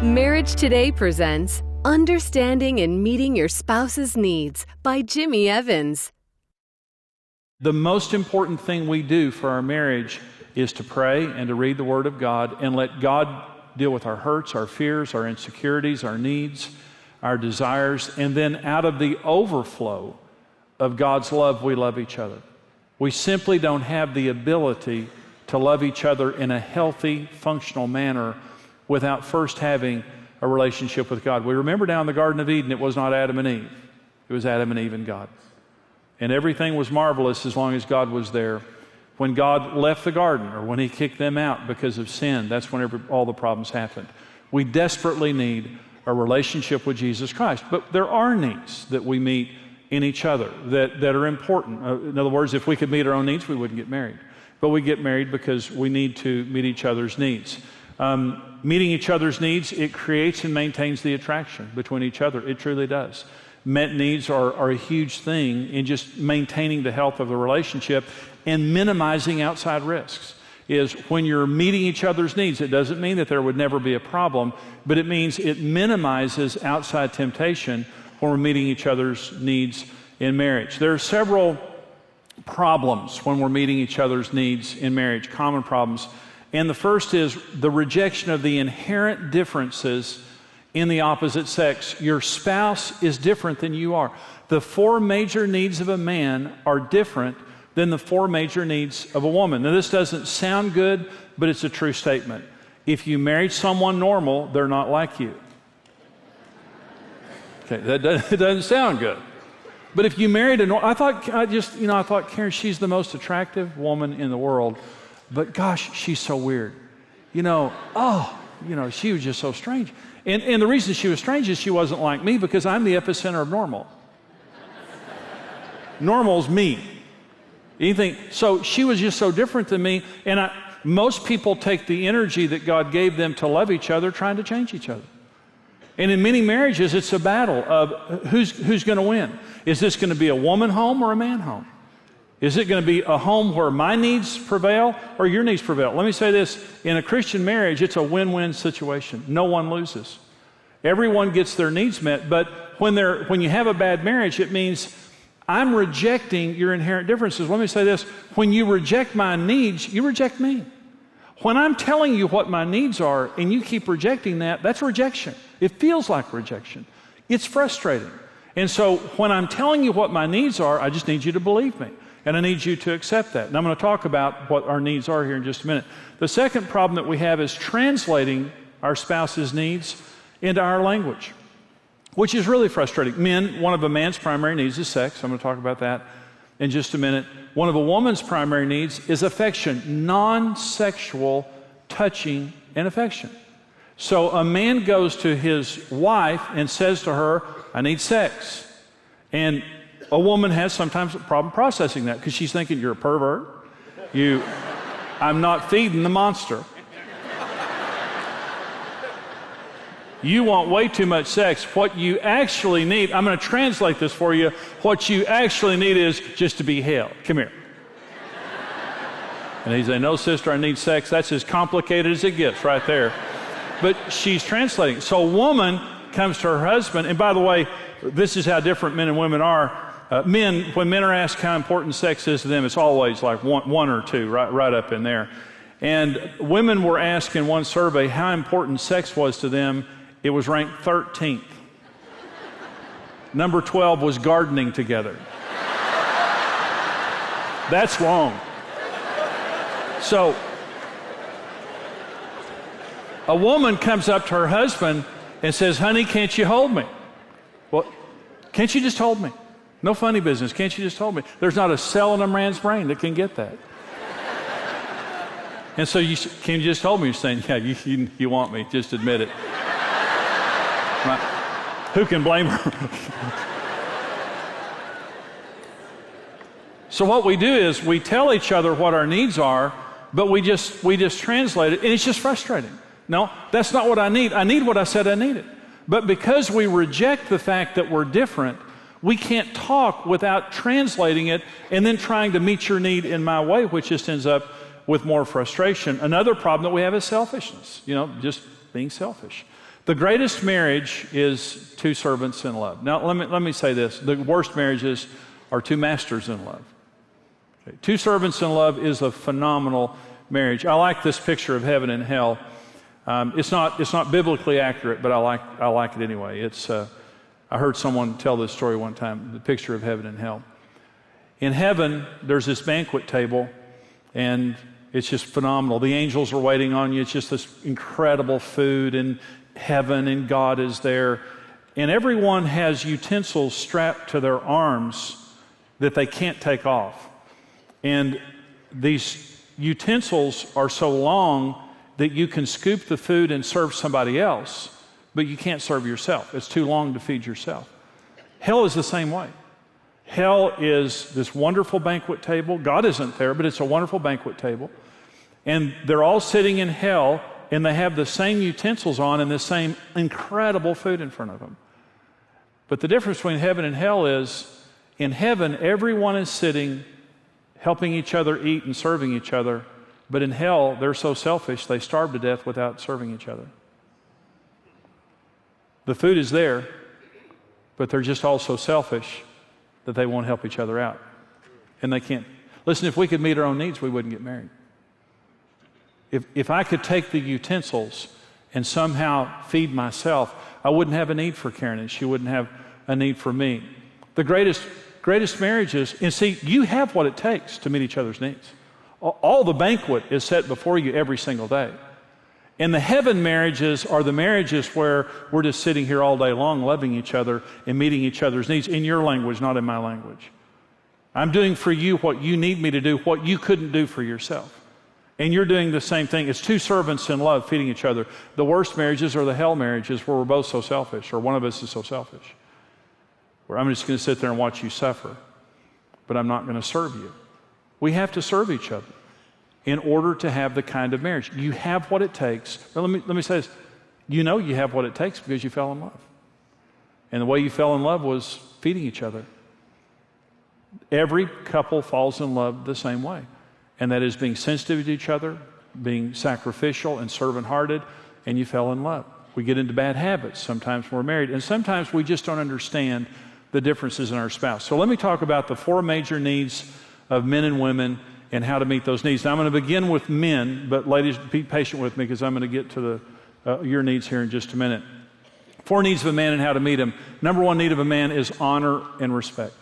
Marriage Today presents Understanding and Meeting Your Spouse's Needs by Jimmy Evans. The most important thing we do for our marriage is to pray and to read the Word of God and let God deal with our hurts, our fears, our insecurities, our needs, our desires, and then out of the overflow of God's love, we love each other. We simply don't have the ability to love each other in a healthy, functional manner without first having a relationship with God. We remember down in the Garden of Eden, it was not Adam and Eve. It was Adam and Eve and God. And everything was marvelous as long as God was there. When God left the garden, or when He kicked them out because of sin, that's when all the problems happened. We desperately need a relationship with Jesus Christ. But there are needs that we meet in each other that are important. In other words, if we could meet our own needs, we wouldn't get married. But we get married because we need to meet each other's needs. Meeting each other's needs, it creates and maintains the attraction between each other. It truly does. Met needs are a huge thing in just maintaining the health of the relationship and minimizing outside risks. Is when you're meeting each other's needs, it doesn't mean that there would never be a problem, but it means it minimizes outside temptation when we're meeting each other's needs in marriage. There are several problems when we're meeting each other's needs in marriage, common problems. And the first is the rejection of the inherent differences in the opposite sex. Your spouse is different than you are. The four major needs of a man are different than the four major needs of a woman. Now, this doesn't sound good, but it's a true statement. If you married someone normal, they're not like you. Okay, that doesn't sound good. But if you married I thought, Karen, she's the most attractive woman in the world. But gosh, she's so weird. She was just so strange. And the reason she was strange is she wasn't like me because I'm the epicenter of normal. Normal's me. So she was just so different than me. And most people take the energy that God gave them to love each other trying to change each other. And in many marriages, it's a battle of who's going to win. Is this going to be a woman home or a man home? Is it going to be a home where my needs prevail or your needs prevail? Let me say this. In a Christian marriage, it's a win-win situation. No one loses. Everyone gets their needs met, but when you have a bad marriage, it means I'm rejecting your inherent differences. Let me say this. When you reject my needs, you reject me. When I'm telling you what my needs are and you keep rejecting that, that's rejection. It feels like rejection. It's frustrating. And so when I'm telling you what my needs are, I just need you to believe me. And I need you to accept that. And I'm going to talk about what our needs are here in just a minute. The second problem that we have is translating our spouse's needs into our language, which is really frustrating. Men, one of a man's primary needs is sex. I'm going to talk about that in just a minute. One of a woman's primary needs is affection, non-sexual touching and affection. So a man goes to his wife and says to her, I need sex. And a woman has sometimes a problem processing that because she's thinking, you're a pervert. I'm not feeding the monster. You want way too much sex. What you actually need, I'm going to translate this for you. What you actually need is just to be held. Come here. And he's saying, no, sister, I need sex. That's as complicated as it gets right there. But she's translating. So a woman comes to her husband, and by the way, this is how different men and women are. When men are asked how important sex is to them, it's always like one or two, right up in there. And women were asked in one survey how important sex was to them. It was ranked 13th. Number 12 was gardening together. That's wrong. So, a woman comes up to her husband and says, honey, can't you hold me? Well, can't you just hold me? No funny business. Can't you just hold me? There's not a cell in a man's brain that can get that. And so can you just hold me? You're saying, yeah, you want me. Just admit it. Right. Who can blame her? So what we do is we tell each other what our needs are, but we just translate it, and it's just frustrating. No, that's not what I need. I need what I said I needed. But because we reject the fact that we're different, we can't talk without translating it and then trying to meet your need in my way, which just ends up with more frustration. Another problem that we have is selfishness, just being selfish. The greatest marriage is two servants in love. Now, let me say this. The worst marriages are two masters in love. Okay. Two servants in love is a phenomenal marriage. I like this picture of heaven and hell. It's not biblically accurate, but I like it anyway. I heard someone tell this story one time, the picture of heaven and hell. In heaven, there's this banquet table, and it's just phenomenal. The angels are waiting on you. It's just this incredible food in heaven, and God is there. And everyone has utensils strapped to their arms that they can't take off. And these utensils are so long that you can scoop the food and serve somebody else, but you can't serve yourself. It's too long to feed yourself. Hell is the same way. Hell is this wonderful banquet table. God isn't there, but it's a wonderful banquet table. And they're all sitting in hell, and they have the same utensils on and the same incredible food in front of them. But the difference between heaven and hell is, in heaven, everyone is sitting, helping each other eat and serving each other. But in hell, they're so selfish, they starve to death without serving each other. The food is there, but they're just all so selfish that they won't help each other out. And they can't. Listen, if we could meet our own needs, we wouldn't get married. If I could take the utensils and somehow feed myself, I wouldn't have a need for Karen, and she wouldn't have a need for me. The greatest marriages, and see, you have what it takes to meet each other's needs. All the banquet is set before you every single day. And the heaven marriages are the marriages where we're just sitting here all day long loving each other and meeting each other's needs in your language, not in my language. I'm doing for you what you need me to do, what you couldn't do for yourself. And you're doing the same thing. It's two servants in love feeding each other. The worst marriages are the hell marriages where we're both so selfish, or one of us is so selfish, where I'm just going to sit there and watch you suffer, but I'm not going to serve you. We have to serve each other in order to have the kind of marriage. You have what it takes. But let me say this. You know you have what it takes because you fell in love. And the way you fell in love was feeding each other. Every couple falls in love the same way. And that is being sensitive to each other, being sacrificial and servant-hearted, and you fell in love. We get into bad habits sometimes when we're married, and sometimes we just don't understand the differences in our spouse. So let me talk about the four major needs of men and women and how to meet those needs. Now I'm going to begin with men, but ladies, be patient with me because I'm going to get to your needs here in just a minute. Four needs of a man and how to meet them. Number one need of a man is honor and respect.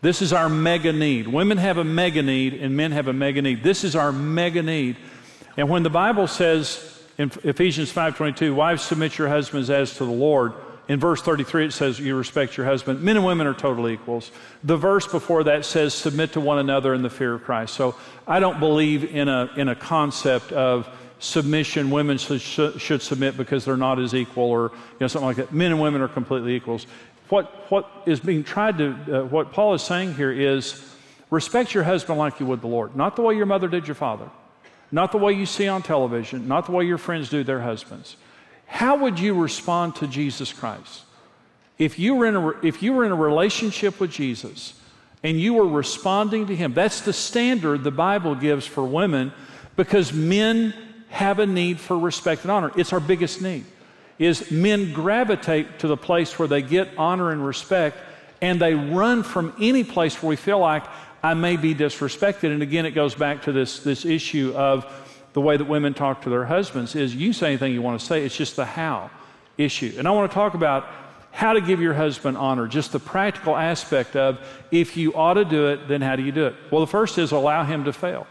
This is our mega need. Women have a mega need and men have a mega need. This is our mega need. And when the Bible says in Ephesians 5:22, wives submit your husbands as to the Lord, in verse 33 it says you respect your husband. Men and women are total equals. The verse before that says submit to one another in the fear of Christ. So I don't believe in a concept of submission. Women should submit because they're not as equal, or something like that. Men and women are completely equals. What is being tried to, what Paul is saying here is respect your husband like you would the Lord. Not the way your mother did your father. Not the way you see on television. Not the way your friends do their husbands. How would you respond to Jesus Christ? If you were in a relationship with Jesus and you were responding to Him, that's the standard the Bible gives for women, because men have a need for respect and honor. It's our biggest need. Is men gravitate to the place where they get honor and respect, and they run from any place where we feel like I may be disrespected. And again, it goes back to this issue of the way that women talk to their husbands is you say anything you want to say, it's just the how issue. And I want to talk about how to give your husband honor, just the practical aspect of if you ought to do it, then how do you do it? Well, the first is allow him to fail.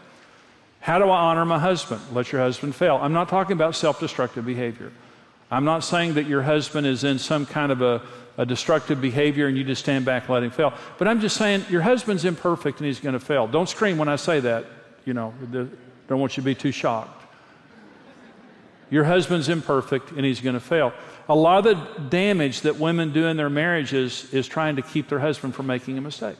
How do I honor my husband? Let your husband fail. I'm not talking about self-destructive behavior. I'm not saying that your husband is in some kind of a destructive behavior and you just stand back and let him fail. But I'm just saying your husband's imperfect and he's going to fail. Don't scream when I say that. Don't want you to be too shocked. Your husband's imperfect and he's going to fail. A lot of the damage that women do in their marriages is trying to keep their husband from making a mistake.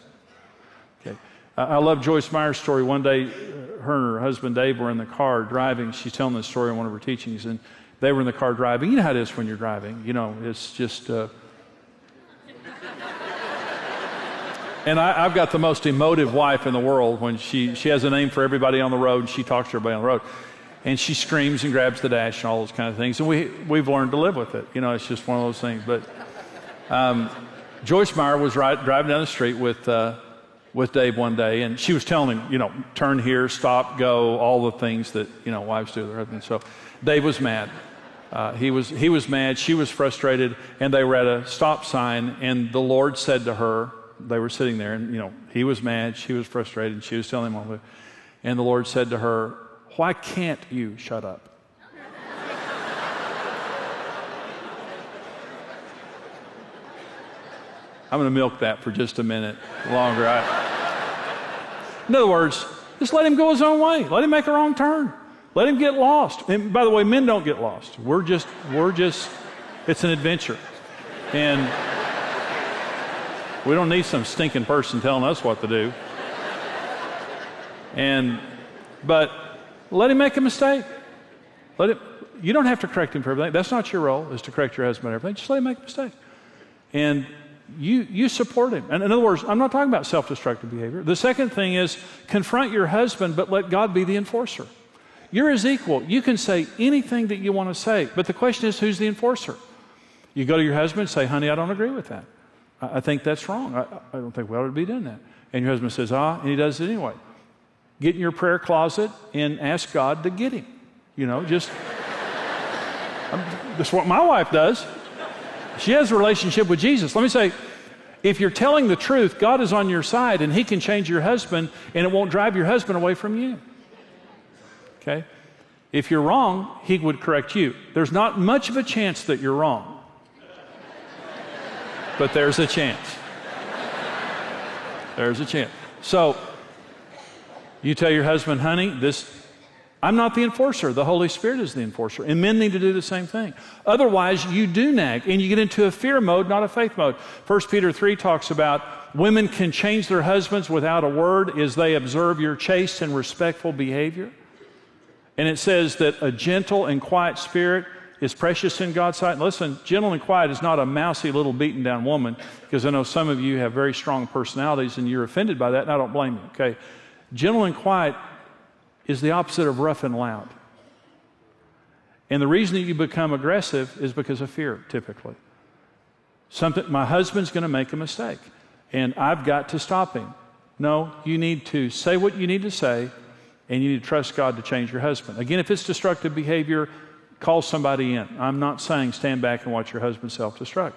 Okay. I love Joyce Meyer's story. One day, her and her husband Dave were in the car driving. She's telling this story in one of her teachings, and they were in the car driving. You know how it is when you're driving. It's just... And I've got the most emotive wife in the world when she has a name for everybody on the road, and she talks to everybody on the road. And she screams and grabs the dash and all those kind of things. And we've learned to live with it. You know, it's just one of those things. But Joyce Meyer was driving down the street with Dave one day, and she was telling him, you know, turn here, stop, go, all the things that, you know, wives do to their husbands. So Dave was mad. He was mad. She was frustrated, and they were at a stop sign, and the Lord said to her, they were sitting there, and, you know, he was mad, she was frustrated, and she was telling him all that. And the Lord said to her, why can't you shut up? I'm going to milk that for just a minute longer. In other words, just let him go his own way. Let him make a wrong turn. Let him get lost. And by the way, men don't get lost. We're just, it's an adventure. And we don't need some stinking person telling us what to do. But let him make a mistake. You don't have to correct him for everything. That's not your role, is to correct your husband for everything. Just let him make a mistake. And you support him. And in other words, I'm not talking about self-destructive behavior. The second thing is confront your husband, but let God be the enforcer. You're his equal. You can say anything that you want to say, but the question is, who's the enforcer? You go to your husband and say, honey, I don't agree with that. I think that's wrong. I don't think we ought to be doing that. And your husband says, and he does it anyway. Get in your prayer closet and ask God to get him. You know, that's what my wife does. She has a relationship with Jesus. Let me say, if you're telling the truth, God is on your side, and he can change your husband, and it won't drive your husband away from you. Okay? If you're wrong, he would correct you. There's not much of a chance that you're wrong. But there's a chance. There's a chance. So, you tell your husband, honey, I'm not the enforcer. The Holy Spirit is the enforcer. And men need to do the same thing. Otherwise, you do nag, and you get into a fear mode, not a faith mode. 1 Peter 3 talks about women can change their husbands without a word as they observe your chaste and respectful behavior. And it says that a gentle and quiet spirit is precious in God's sight. And listen, gentle and quiet is not a mousy little beaten down woman, because I know some of you have very strong personalities and you're offended by that, and I don't blame you, okay? Gentle and quiet is the opposite of rough and loud. And the reason that you become aggressive is because of fear, typically. My husband's going to make a mistake, and I've got to stop him. No, you need to say what you need to say, and you need to trust God to change your husband. Again, if it's destructive behavior, call somebody in. I'm not saying stand back and watch your husband self-destruct.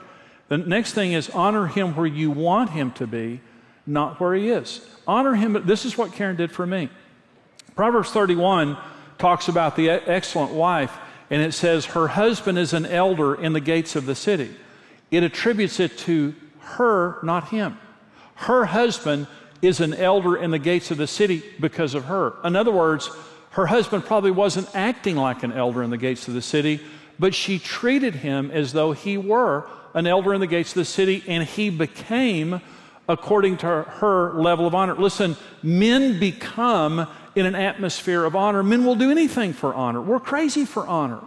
The next thing is honor him where you want him to be, not where he is. Honor him. This is what Karen did for me. Proverbs 31 talks about the excellent wife, and it says her husband is an elder in the gates of the city. It attributes it to her, not him. Her husband is an elder in the gates of the city because of her. In other words, her husband probably wasn't acting like an elder in the gates of the city, but she treated him as though he were an elder in the gates of the city, and he became according to her level of honor. Listen, men become in an atmosphere of honor. Men will do anything for honor. We're crazy for honor.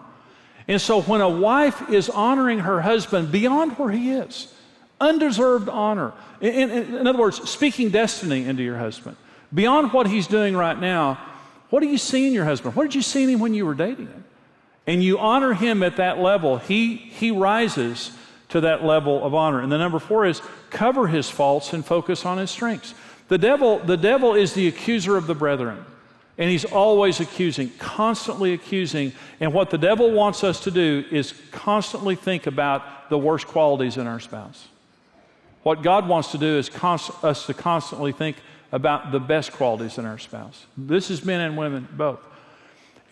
And so when a wife is honoring her husband beyond where he is, undeserved honor, in other words, speaking destiny into your husband, beyond what he's doing right now, what do you see in your husband? What did you see in him when you were dating him? And you honor him at that level. He rises to that level of honor. And the number 4 is cover his faults and focus on his strengths. The devil is the accuser of the brethren. And he's always accusing, constantly accusing. And what the devil wants us to do is constantly think about the worst qualities in our spouse. What God wants to do is us to constantly think about the best qualities in our spouse. This is men and women both.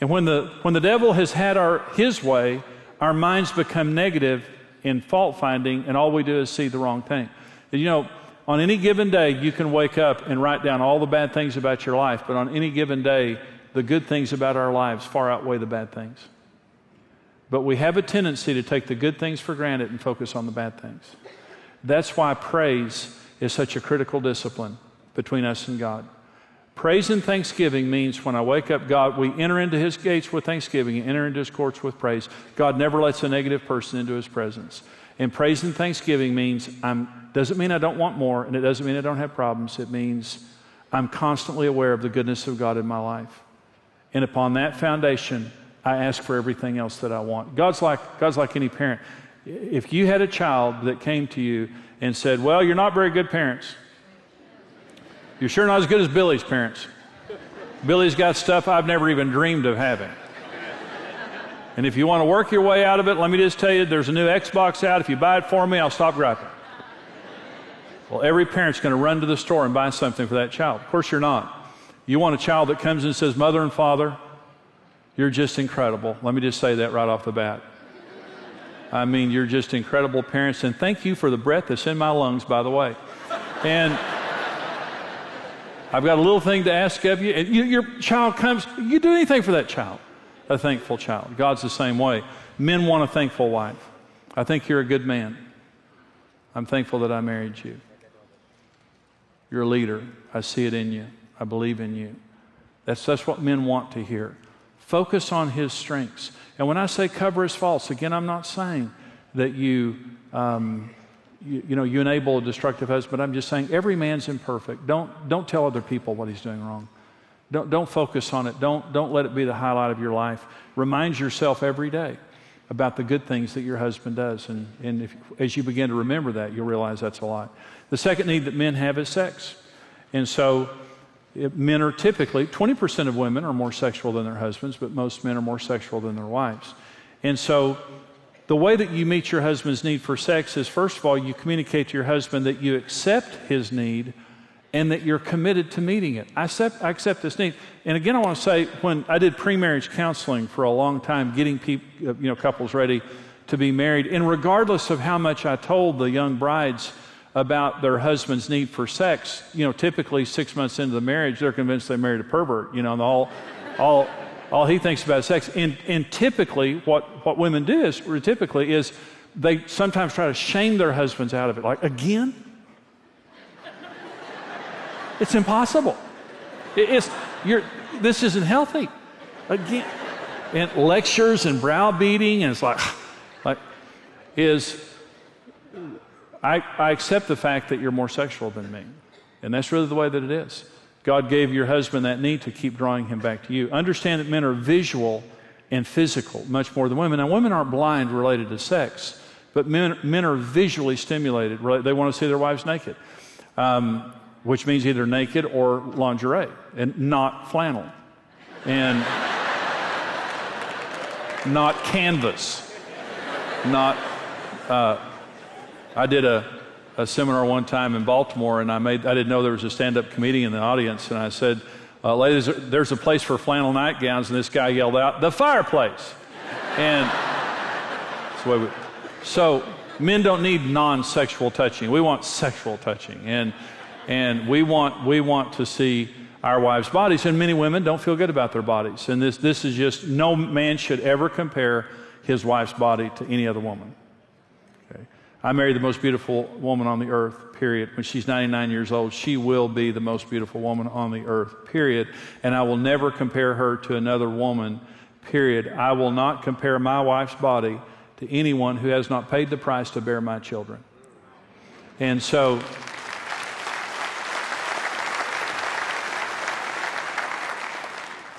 And when the devil has had his way, our minds become negative in fault finding, and all we do is see the wrong thing. You know, on any given day, you can wake up and write down all the bad things about your life, but on any given day, the good things about our lives far outweigh the bad things. But we have a tendency to take the good things for granted and focus on the bad things. That's why praise is such a critical discipline between us and God. Praise and thanksgiving means when I wake up, God, we enter into his gates with thanksgiving and enter into his courts with praise. God never lets a negative person into his presence. And praise and thanksgiving means doesn't mean I don't want more, and it doesn't mean I don't have problems. It means I'm constantly aware of the goodness of God in my life. And upon that foundation, I ask for everything else that I want. God's like any parent. If you had a child that came to you and said, well, you're not very good parents. You're sure not as good as Billy's parents. Billy's got stuff I've never even dreamed of having. And if you want to work your way out of it, let me just tell you, there's a new Xbox out. If you buy it for me, I'll stop griping. Well, every parent's going to run to the store and buy something for that child. Of course you're not. You want a child that comes and says, Mother and Father, you're just incredible. Let me just say that right off the bat. I mean, you're just incredible parents, and thank you for the breath that's in my lungs, by the way. And I've got a little thing to ask of you. And your child comes, you do anything for that child, a thankful child. God's the same way. Men want a thankful wife. I think you're a good man. I'm thankful that I married you. You're a leader. I see it in you. I believe in you. That's what men want to hear. Focus on his strengths. And when I say cover his faults, again, I'm not saying that you enable a destructive husband. I'm just saying every man's imperfect. Don't tell other people what he's doing wrong. Don't focus on it. Don't let it be the highlight of your life. Remind yourself every day about the good things that your husband does. And as you begin to remember that, you'll realize that's a lot. The second need that men have is sex. And so men are typically, 20% of women are more sexual than their husbands, but most men are more sexual than their wives. And so the way that you meet your husband's need for sex is, first of all, you communicate to your husband that you accept his need and that you're committed to meeting it. I accept this need. And again, I want to say, when I did pre-marriage counseling for a long time, getting couples ready to be married, and regardless of how much I told the young brides about their husband's need for sex, typically 6 months into the marriage, they're convinced they married a pervert, and all he thinks about is sex. And typically what women do is they sometimes try to shame their husbands out of it. Like, again? It's impossible. This isn't healthy. Again. And lectures and browbeating, and it's I accept the fact that you're more sexual than me. And that's really the way that it is. God gave your husband that need to keep drawing him back to you. Understand that men are visual and physical much more than women. Now, women aren't blind related to sex, but men are visually stimulated. They want to see their wives naked, which means either naked or lingerie, and not flannel, and not canvas, not... I did a seminar one time in Baltimore, and I didn't know there was a stand-up comedian in the audience, and I said, ladies, there's a place for flannel nightgowns, and this guy yelled out, the fireplace. And so men don't need non-sexual touching. We want sexual touching, and we want to see our wives' bodies, and many women don't feel good about their bodies. And this is just, no man should ever compare his wife's body to any other woman. I married the most beautiful woman on the earth, period. When she's 99 years old, she will be the most beautiful woman on the earth, period. And I will never compare her to another woman, period. I will not compare my wife's body to anyone who has not paid the price to bear my children. And so,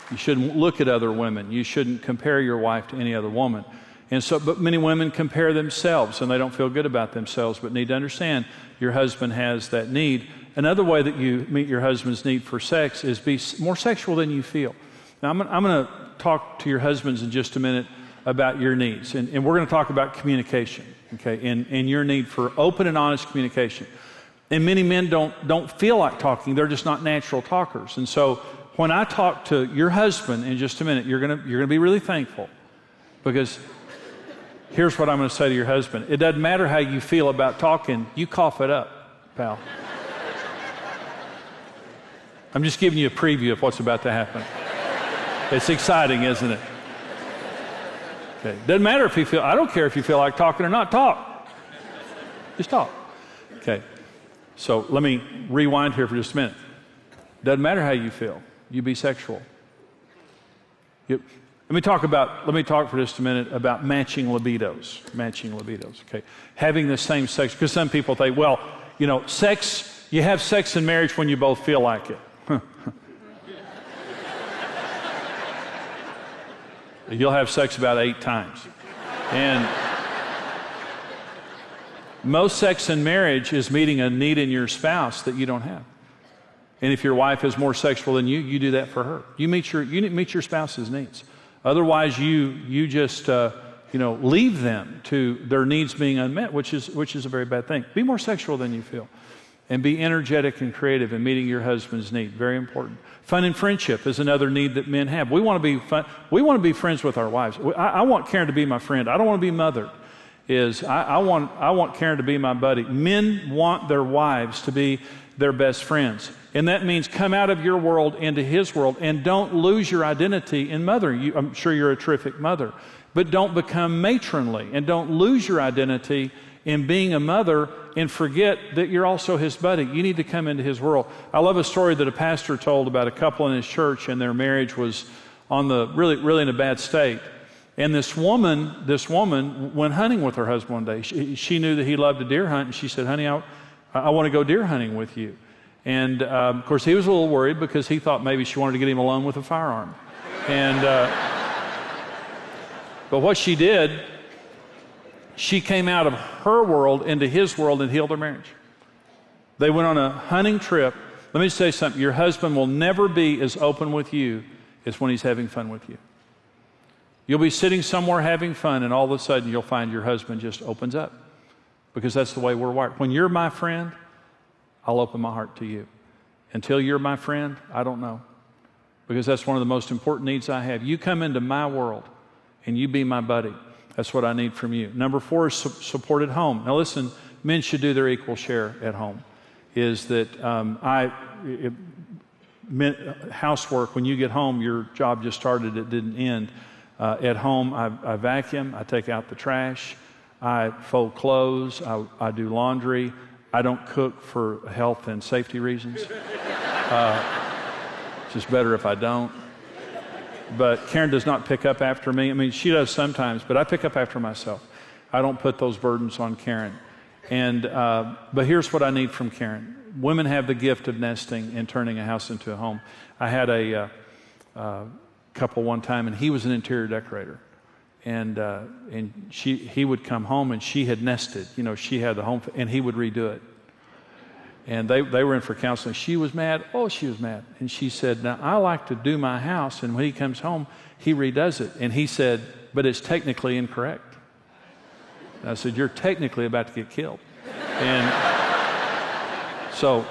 you shouldn't look at other women. You shouldn't compare your wife to any other woman. And so, but many women compare themselves, and they don't feel good about themselves, but need to understand your husband has that need. Another way that you meet your husband's need for sex is be more sexual than you feel. Now, I'm going to talk to your husbands in just a minute about your needs, and we're going to talk about communication, okay, and your need for open and honest communication. And many men don't feel like talking; they're just not natural talkers. And so, when I talk to your husband in just a minute, you're going to be really thankful, because here's what I'm going to say to your husband. It doesn't matter how you feel about talking. You cough it up, pal. I'm just giving you a preview of what's about to happen. It's exciting, isn't it? Okay. Doesn't matter if you feel, I don't care if you feel like talking or not. Talk. Just talk. Okay. So let me rewind here for just a minute. Doesn't matter how you feel. You be sexual. Let me talk for just a minute about matching libidos. Matching libidos, okay? Having the same sex, because some people think, well, sex, you have sex in marriage when you both feel like it. You'll have sex about 8 times. And most sex in marriage is meeting a need in your spouse that you don't have. And if your wife is more sexual than you, you do that for her. You meet your spouse's needs. Otherwise, you just leave them to their needs being unmet, which is a very bad thing. Be more sexual than you feel, and be energetic and creative in meeting your husband's need. Very important. Fun and friendship is another need that men have. We want to be fun. We want to be friends with our wives. I want Karen to be my friend. I don't want to be mothered. I want Karen to be my buddy. Men want their wives to be their best friends. And that means come out of your world into his world, and don't lose your identity in mothering. I'm sure you're a terrific mother, but don't become matronly, and don't lose your identity in being a mother and forget that you're also his buddy. You need to come into his world. I love a story that a pastor told about a couple in his church, and their marriage was on the really in a bad state. And this woman went hunting with her husband one day. She knew that he loved to deer hunt, and she said, "Honey, I want to go deer hunting with you." And of course, he was a little worried because he thought maybe she wanted to get him alone with a firearm. And but what she did, she came out of her world into his world and healed their marriage. They went on a hunting trip. Let me say something. Your husband will never be as open with you as when he's having fun with you. You'll be sitting somewhere having fun, and all of a sudden you'll find your husband just opens up, because that's the way we're wired. When you're my friend, I'll open my heart to you. Until you're my friend, I don't know, because that's one of the most important needs I have. You come into my world and you be my buddy. That's what I need from you. Number 4 is support at home. Now listen, men should do their equal share at home. Is that housework, when you get home, your job just started, it didn't end. At home, I vacuum, I take out the trash, I fold clothes, I do laundry. I don't cook for health and safety reasons. It's just better if I don't. But Karen does not pick up after me. I mean, she does sometimes, but I pick up after myself. I don't put those burdens on Karen. And but here's what I need from Karen. Women have the gift of nesting and turning a house into a home. I had a couple one time, and he was an interior decorator. And he would come home, and she had nested. You know, she had the home, and he would redo it. And they were in for counseling. She was mad. Oh, she was mad. And she said, "Now, I like to do my house, and when he comes home, he redoes it." And he said, "But it's technically incorrect." And I said, "You're technically about to get killed." And so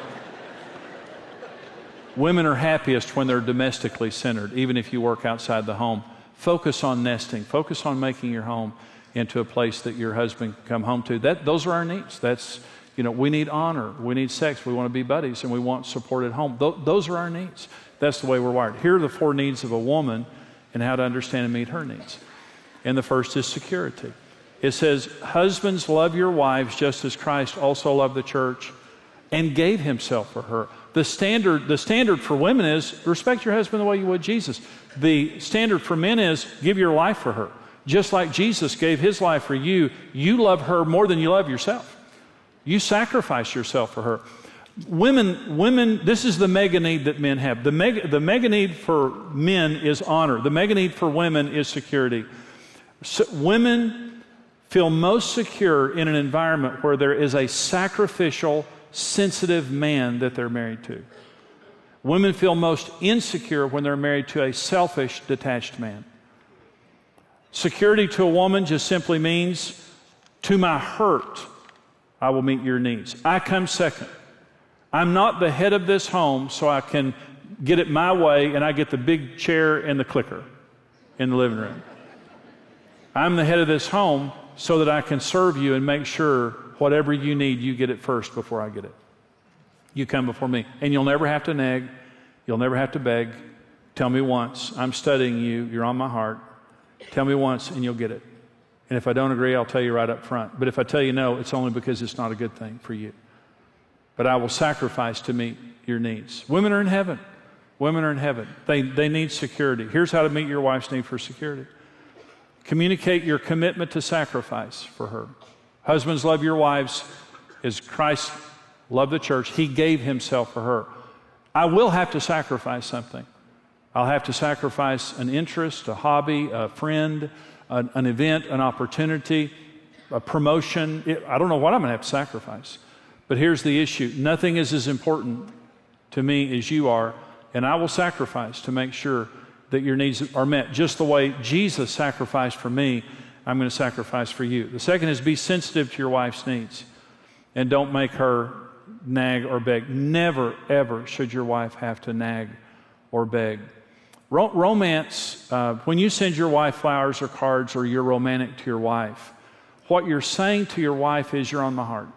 women are happiest when they're domestically centered, even if you work outside the home. Focus on nesting. Focus on making your home into a place that your husband can come home to. Those are our needs. We need honor. We need sex. We want to be buddies, and we want support at home. Those are our needs. That's the way we're wired. Here are the 4 needs of a woman and how to understand and meet her needs. And the first is security. It says, "Husbands, love your wives just as Christ also loved the church and gave himself for her." The standard for women is respect your husband the way you would Jesus. The standard for men is give your life for her. Just like Jesus gave his life for you, you love her more than you love yourself. You sacrifice yourself for her. Women, this is the mega need that men have. The mega need for men is honor. The mega need for women is security. So women feel most secure in an environment where there is a sacrificial, sensitive man that they're married to. Women feel most insecure when they're married to a selfish, detached man. Security to a woman just simply means, to my hurt, I will meet your needs. I come second. I'm not the head of this home, so I can get it my way and I get the big chair and the clicker in the living room. I'm the head of this home so that I can serve you and make sure whatever you need, you get it first before I get it. You come before me. And you'll never have to nag. You'll never have to beg. Tell me once. I'm studying you. You're on my heart. Tell me once and you'll get it. And if I don't agree, I'll tell you right up front. But if I tell you no, it's only because it's not a good thing for you. But I will sacrifice to meet your needs. Women are in heaven. Women are in heaven. They need security. Here's how to meet your wife's need for security. Communicate your commitment to sacrifice for her. Husbands, love your wives as Christ loved the church. He gave himself for her. I will have to sacrifice something. I'll have to sacrifice an interest, a hobby, a friend, an event, an opportunity, a promotion. I don't know what I'm going to have to sacrifice. But here's the issue. Nothing is as important to me as you are, and I will sacrifice to make sure that your needs are met. Just the way Jesus sacrificed for me, I'm going to sacrifice for you. The second is be sensitive to your wife's needs, and don't make her nag or beg. Never, ever should your wife have to nag or beg. Romance, when you send your wife flowers or cards or you're romantic to your wife, what you're saying to your wife is you're on my heart.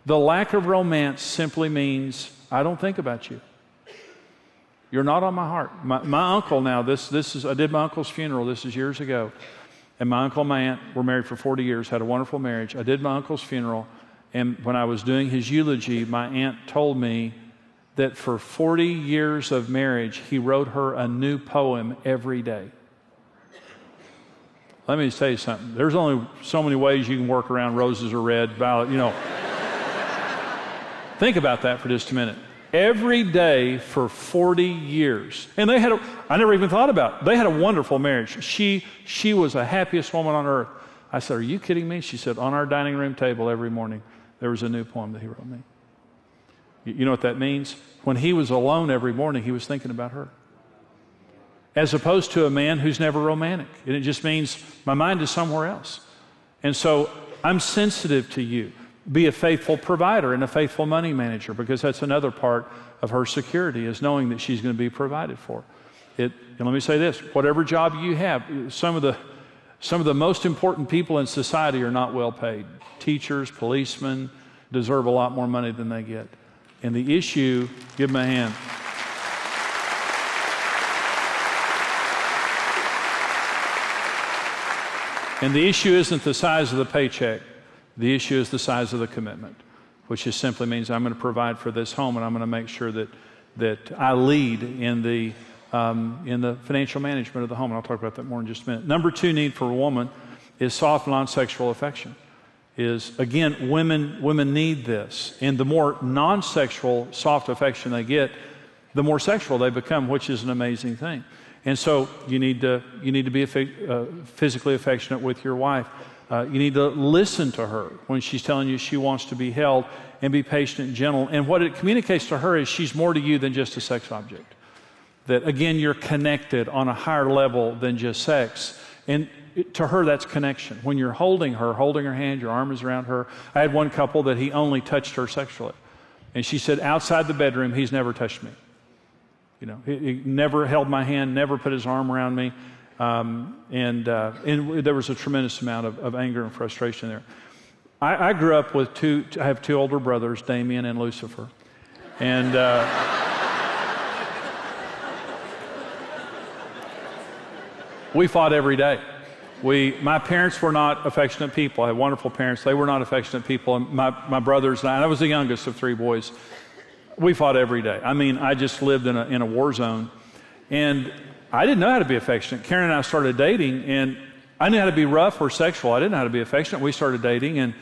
The lack of romance simply means I don't think about you. You're not on my heart. My uncle now, this is, I did my uncle's funeral, this is years ago, and my uncle and my aunt were married for 40 years, had a wonderful marriage. I did my uncle's funeral, and when I was doing his eulogy, my aunt told me that for 40 years of marriage, he wrote her a new poem every day. Let me tell you something. There's only so many ways you can work around roses are red, violet, you know. Think about that for just a minute. Every day for 40 years. And they had I never even thought about it. They had a wonderful marriage. She was the happiest woman on earth. I said, are you kidding me? She said, on our dining room table every morning, there was a new poem that he wrote me. You know what that means? When he was alone every morning, he was thinking about her. As opposed to a man who's never romantic. And it just means my mind is somewhere else. And so I'm sensitive to you. Be a faithful provider and a faithful money manager, because that's another part of her security, is knowing that she's going to be provided for. And let me say this, whatever job you have, some of the most important people in society are not well paid. Teachers, policemen deserve a lot more money than they get. And the issue, give them a hand. And the issue isn't the size of the paycheck. The issue is the size of the commitment, which just simply means I'm going to provide for this home, and I'm going to make sure that I lead in the financial management of the home. And I'll talk about that more in just a minute. Number 2 need for a woman is soft, non-sexual affection. Is, again, women need this. And the more non-sexual soft affection they get, the more sexual they become, which is an amazing thing. And so you need to be physically affectionate with your wife. You need to listen to her when she's telling you she wants to be held, and be patient and gentle. And what it communicates to her is she's more to you than just a sex object. That, again, you're connected on a higher level than just sex. And to her, that's connection. When you're holding her hand, your arm is around her. I had one couple that he only touched her sexually. And she said, outside the bedroom, he's never touched me. You know, he never held my hand, never put his arm around me. And there was a tremendous amount of anger and frustration there. I grew up with I have 2 older brothers, Damien and Lucifer. And we fought every day. My parents were not affectionate people. I had wonderful parents. They were not affectionate people. And my brothers and I was the youngest of 3 boys. We fought every day. I mean, I just lived in a war zone. And I didn't know how to be affectionate. Karen and I started dating, and I knew how to be rough or sexual. I didn't know how to be affectionate. We started dating, and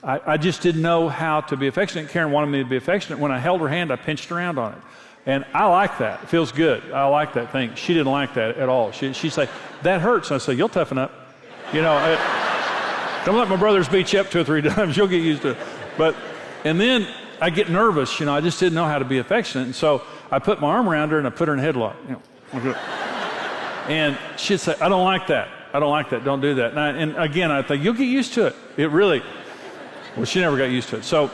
I just didn't know how to be affectionate. Karen wanted me to be affectionate. When I held her hand, I pinched around on it. And I like that. It feels good. I like that thing. She didn't like that at all. She'd say, that hurts. And I say, you'll toughen up. You know, don't let my brothers beat you up 2 or 3 times. You'll get used to it. And then I get nervous. You know, I just didn't know how to be affectionate. And so I put my arm around her and I put her in a headlock. You know, and she'd say, I don't like that. I don't like that. Don't do that. And again, I think you'll get used to it. Well, she never got used to it. So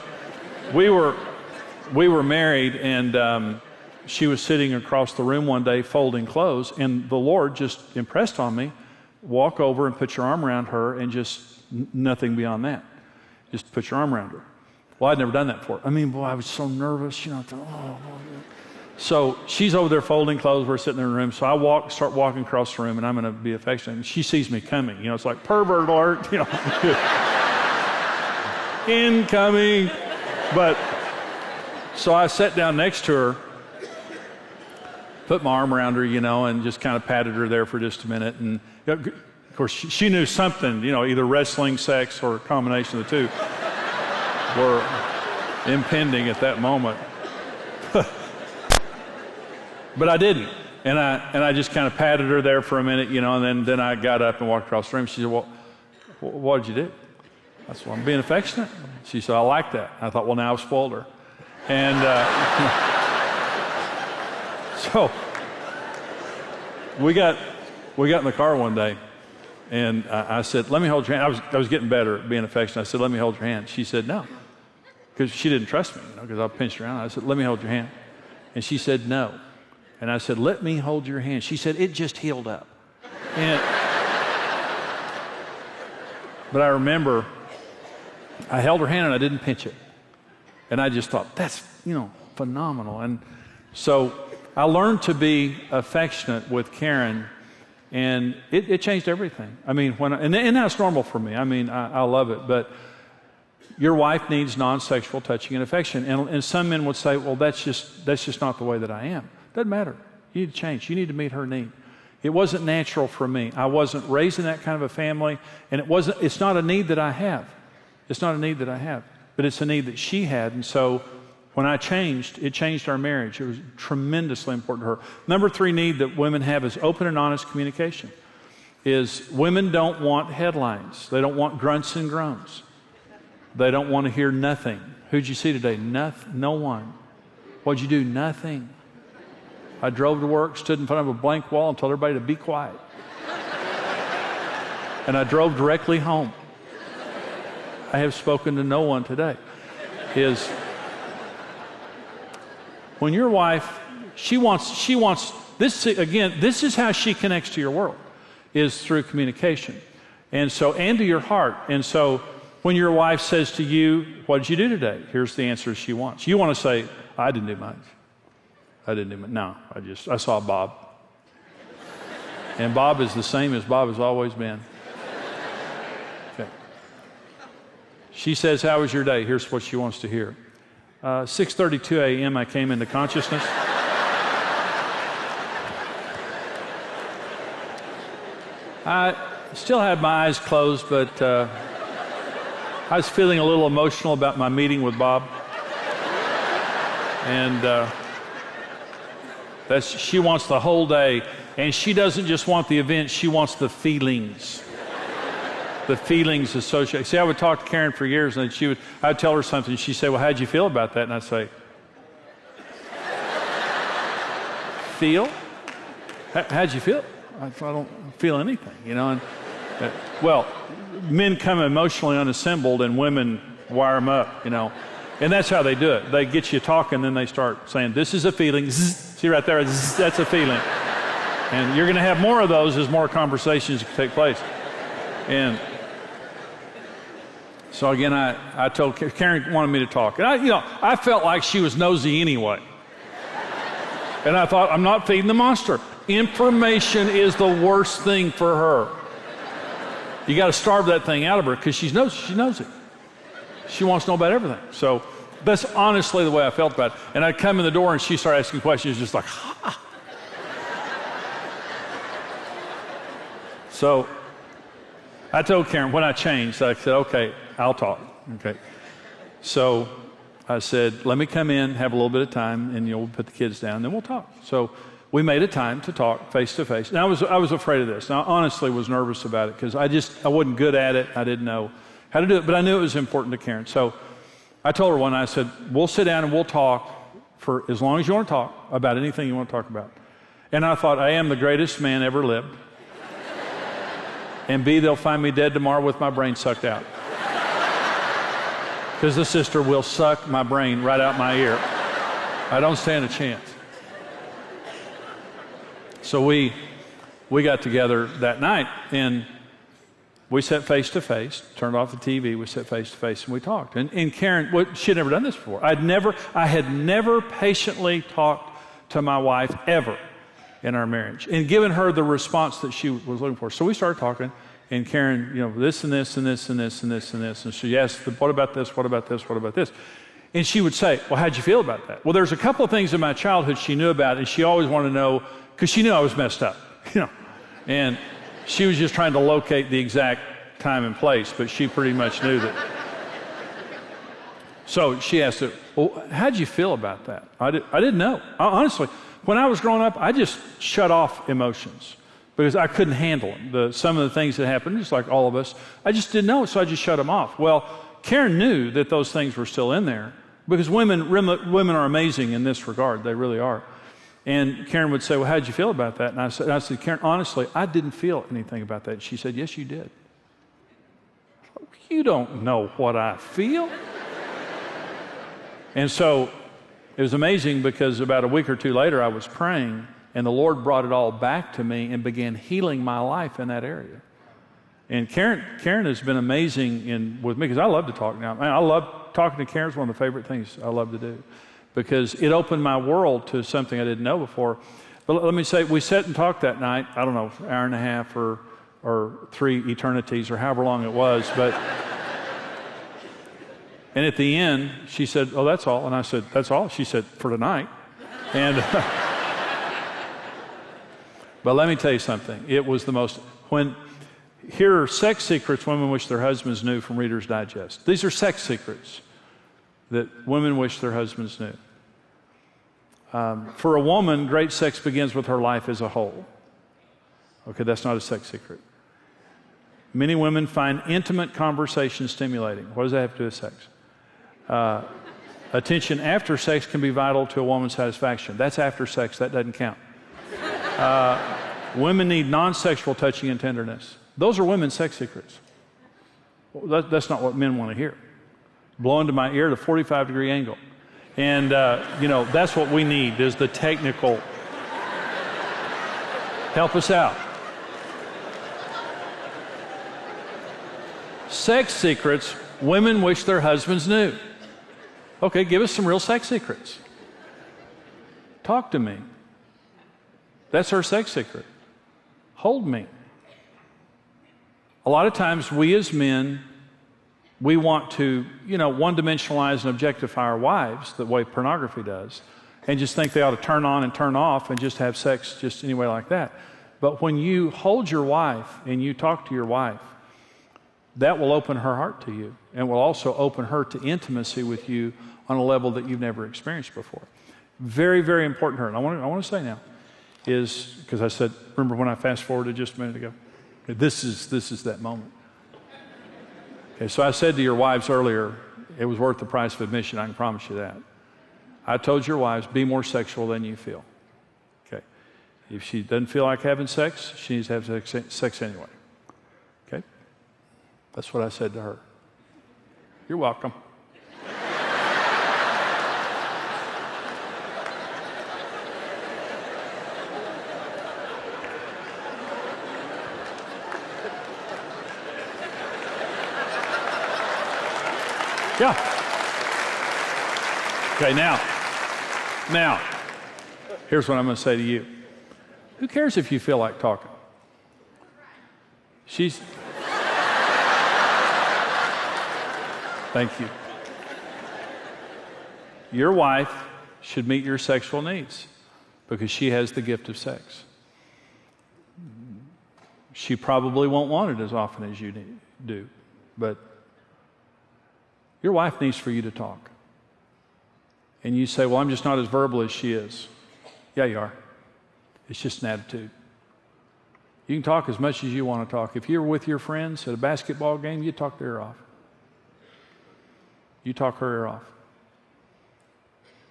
we were married, and she was sitting across the room one day folding clothes, and the Lord just impressed on me, walk over and put your arm around her, and just nothing beyond that. Just put your arm around her. Well, I'd never done that before. I mean, boy, I was so nervous, you know. So she's over there folding clothes. We're sitting in the room. So I start walking across the room, and I'm going to be affectionate. And she sees me coming. You know, it's like pervert alert. You know, incoming. But so I sat down next to her, put my arm around her, you know, and just kind of patted her there for just a minute. And of course, she knew something. You know, either wrestling, sex, or a combination of the two were impending at that moment. But I didn't. And I just kind of patted her there for a minute, and then I got up and walked across the room. She said, well, what did you do? I said, well, I'm being affectionate. She said, I like that. I thought, well, now I've spoiled her. And so we got in the car one day, and I said, let me hold your hand. I was getting better at being affectionate. I said, let me hold your hand. She said, no, because she didn't trust me, because I pinched her around. I said, let me hold your hand. And she said, no. And I said, let me hold your hand. She said, it just healed up. But I remember I held her hand and I didn't pinch it. And I just thought, that's, phenomenal. And so I learned to be affectionate with Karen, and it changed everything. I mean, and that's normal for me. I mean, I love it. But your wife needs non-sexual touching and affection. And some men would say, well, that's just not the way that I am. Doesn't matter. You need to change. You need to meet her need. It wasn't natural for me. I wasn't raised in that kind of a family, and it's not a need that I have. It's not a need that I have, but it's a need that she had. And so when I changed, it changed our marriage. It was tremendously important to her. Number 3 need that women have is open and honest communication. Is women don't want headlines. They don't want grunts and groans. They don't want to hear nothing. Who'd you see today? No one. What'd you do? Nothing. I drove to work, stood in front of a blank wall and told everybody to be quiet. And I drove directly home. I have spoken to no one today. Is when your wife, she wants this, again, this is how she connects to your world, is through communication. And to your heart. And so when your wife says to you, what did you do today? Here's the answer she wants. You want to say, I didn't do much. No, I saw Bob. And Bob is the same as Bob has always been. Okay. She says, how was your day? Here's what she wants to hear. 6:32 a.m. I came into consciousness. I still had my eyes closed, but I was feeling a little emotional about my meeting with Bob. And she wants the whole day, and she doesn't just want the event, she wants the feelings. The feelings associated. See, I would talk to Karen for years, and I'd tell her something, and she'd say, well, how'd you feel about that? And I'd say, feel? How'd you feel? I don't feel anything, And, well, men come emotionally unassembled, and women wire them up, And that's how they do it. They get you talking, then they start saying, this is a feeling. Zzz. See right there, zzz, that's a feeling. And you're going to have more of those as more conversations take place. And so again, I told Karen wanted me to talk. And I felt like she was nosy anyway. And I thought, I'm not feeding the monster. Information is the worst thing for her. You got to starve that thing out of her because she knows it. She wants to know about everything. So that's honestly the way I felt about it. And I'd come in the door and she started asking questions just like, ha. So I told Karen, when I changed, I said, okay, I'll talk. Okay. So I said, let me come in, have a little bit of time, and we'll put the kids down, then we'll talk. So we made a time to talk face to face. And I was afraid of this. And I honestly was nervous about it because I wasn't good at it. I didn't know how to do it, but I knew it was important to Karen. So I told her one night, I said, we'll sit down and we'll talk for as long as you want to talk about anything you want to talk about. And I thought, I am the greatest man ever lived. And B, they'll find me dead tomorrow with my brain sucked out. Because the sister will suck my brain right out my ear. I don't stand a chance. So we got together that night, and we sat face to face, turned off the TV, we sat face to face, and we talked. And Karen, she had never done this before. I had never patiently talked to my wife ever in our marriage and given her the response that she was looking for. So we started talking, and Karen, this and this and this and this and this and this. And she asked, what about this, what about this, what about this? And she would say, well, how'd you feel about that? Well, there's a couple of things in my childhood she knew about, and she always wanted to know, because she knew I was messed up, And she was just trying to locate the exact time and place, but she pretty much knew that. So she asked her, well, how'd you feel about that? I didn't know. Honestly, When I was growing up, I just shut off emotions because I couldn't handle them. Some of the things that happened, just like all of us, I just didn't know, so I just shut them off. Well, Karen knew that those things were still in there because women are amazing in this regard. They really are. And Karen would say, well, how'd you feel about that? And I said, Karen, honestly, I didn't feel anything about that. She said, yes, you did. You don't know what I feel. And so it was amazing because about a week or two later, I was praying, and the Lord brought it all back to me and began healing my life in that area. And Karen has been amazing with me because I love to talk now. I love talking to Karen. It's one of the favorite things I love to do because it opened my world to something I didn't know before. But let me say, we sat and talked that night, I don't know, an hour and a half or 3 eternities or however long it was. And at the end, she said, oh, that's all. And I said, that's all? She said, for tonight. And but let me tell you something. It was the most, here are sex secrets women wish their husbands knew from Reader's Digest. These are sex secrets that women wish their husbands knew. For a woman, great sex begins with her life as a whole. Okay, that's not a sex secret. Many women find intimate conversation stimulating. What does that have to do with sex? Attention after sex can be vital to a woman's satisfaction. That's after sex. That doesn't count. Women need non-sexual touching and tenderness. Those are women's sex secrets. Well, that's not what men want to hear. Blow into my ear at a 45-degree angle. And, that's what we need is the technical. Help us out. Sex secrets women wish their husbands knew. Okay, give us some real sex secrets. Talk to me. That's our sex secret. Hold me. A lot of times we as men, we want to, one-dimensionalize and objectify our wives the way pornography does and just think they ought to turn on and turn off and just have sex just any way like that. But when you hold your wife and you talk to your wife, that will open her heart to you and will also open her to intimacy with you on a level that you've never experienced before. Very, very important to her. And I want to say now is, because I said, remember when I fast forwarded just a minute ago? This is that moment. Okay, so I said to your wives earlier, it was worth the price of admission, I can promise you that. I told your wives, be more sexual than you feel. Okay. If she doesn't feel like having sex, she needs to have sex anyway. Okay? That's what I said to her. You're welcome. Yeah. Okay, now, here's what I'm going to say to you. Who cares if you feel like talking? Thank you. Your wife should meet your sexual needs because she has the gift of sex. She probably won't want it as often as you do, but your wife needs for you to talk. And you say, well, I'm just not as verbal as she is. Yeah, you are. It's just an attitude. You can talk as much as you want to talk. If you're with your friends at a basketball game, you talk their ear off. You talk her ear off.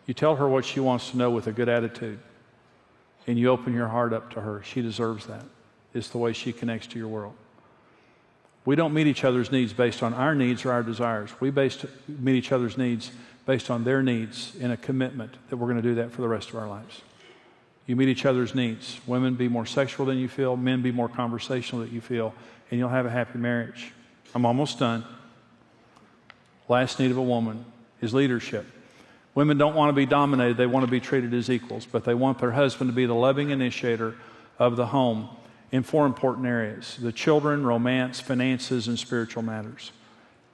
You tell her what she wants to know with a good attitude. And you open your heart up to her. She deserves that. It's the way she connects to your world. We don't meet each other's needs based on our needs or our desires. We meet each other's needs based on their needs in a commitment that we're going to do that for the rest of our lives. You meet each other's needs. Women, be more sexual than you feel. Men, be more conversational than you feel. And you'll have a happy marriage. I'm almost done. Last need of a woman is leadership. Women don't want to be dominated. They want to be treated as equals. But they want their husband to be the loving initiator of the home in 4 important areas: the children, romance, finances, and spiritual matters.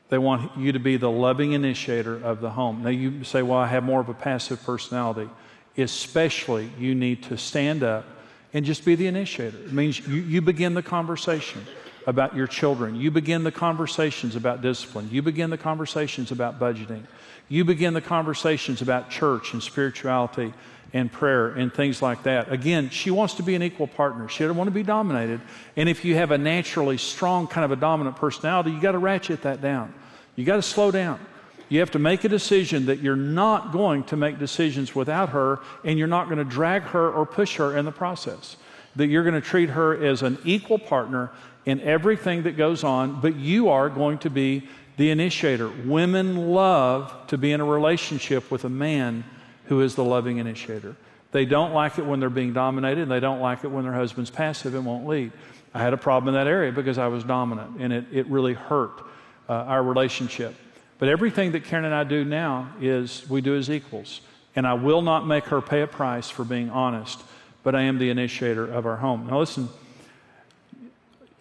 They want you to be the loving initiator of the home. Now you say, well, I have more of a passive personality. Especially, you need to stand up and just be the initiator. It means you begin the conversation. about your children. You begin the conversations about discipline. You begin the conversations about budgeting. You begin the conversations about church and spirituality and prayer and things like that. Again, she wants to be an equal partner. She doesn't want to be dominated. And if you have a naturally strong kind of a dominant personality, you got to ratchet that down. You got to slow down. You have to make a decision that you're not going to make decisions without her, and you're not going to drag her or push her in the process. That you're going to treat her as an equal partner in everything that goes on, but you are going to be the initiator. Women love to be in a relationship with a man who is the loving initiator. They don't like it when they're being dominated, and they don't like it when their husband's passive and won't lead. I had a problem in that area because I was dominant, and it really hurt our relationship. But everything that Karen and I do now is we do as equals. And I will not make her pay a price for being honest, but I am the initiator of our home. Now listen,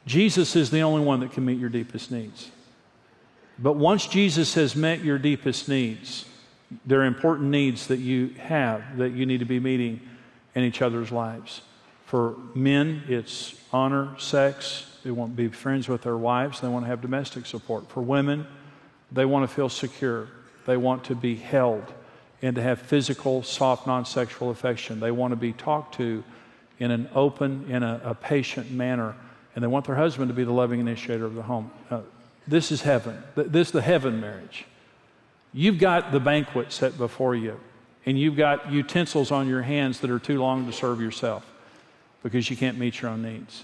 Jesus is the only one that can meet your deepest needs. But once Jesus has met your deepest needs, there are important needs that you have that you need to be meeting in each other's lives. For men, it's honor, sex. They want to be friends with their wives. They want to have domestic support. For women, they want to feel secure. They want to be held and to have physical, soft, non-sexual affection. They want to be talked to in an open, in a patient manner. And they want their husband to be the loving initiator of the home. This is heaven. This is the heaven marriage. You've got the banquet set before you, and you've got utensils on your hands that are too long to serve yourself because you can't meet your own needs.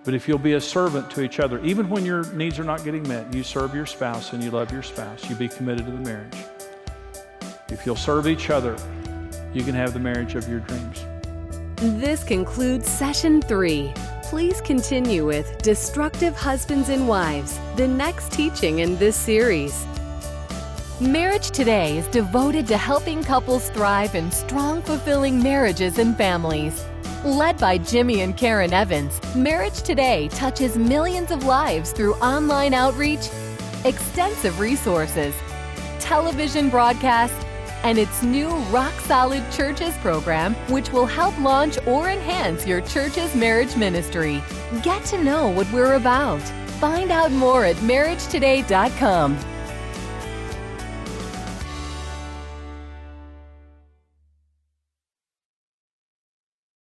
But if you'll be a servant to each other, even when your needs are not getting met, you serve your spouse and you love your spouse. You be committed to the marriage. If you'll serve each other, you can have the marriage of your dreams. This concludes Session 3. Please continue with Destructive Husbands and Wives, the next teaching in this series. Marriage Today is devoted to helping couples thrive in strong, fulfilling marriages and families. Led by Jimmy and Karen Evans, Marriage Today touches millions of lives through online outreach, extensive resources, television broadcasts, and its new Rock Solid Churches program, which will help launch or enhance your church's marriage ministry. Get to know what we're about. Find out more at marriagetoday.com.